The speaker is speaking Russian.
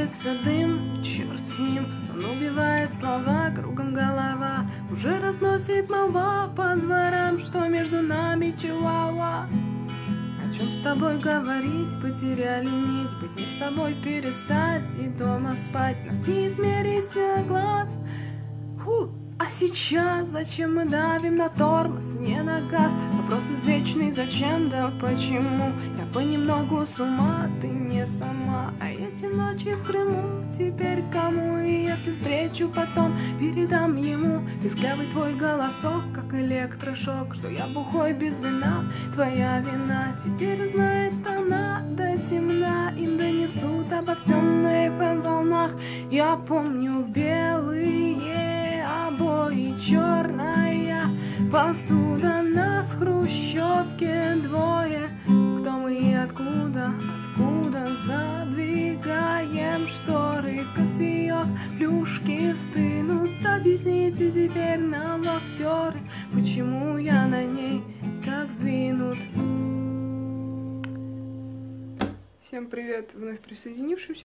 Вьется дым, черт с ним, он убивает слова, кругом голова. Уже разносит молва по дворам, что между нами чиуауа. О чем с тобой говорить, потеряли нить, быть не с тобой перестать и дома спать. Нас не измерить на глаз. А сейчас зачем мы давим на тормоз, не на газ? Вопрос извечный, зачем, да почему? Я понемногу с ума, ты не сама. А эти ночи в Крыму теперь кому? И если встречу потом, передам ему писклявый твой голосок, как электрошок, что я бухой без вина, твоя вина. Теперь знает страна до темна, им донесут обо всем на FM-волнах. Я помню белые обои, черная посуда, нас в хрущевке двое. Кто мы и откуда, откуда задвигаем шторы, кофеек, плюшки стынут. Объясните теперь нам, актеры, почему я на ней так сдвинут. Всем привет, вновь присоединившимся.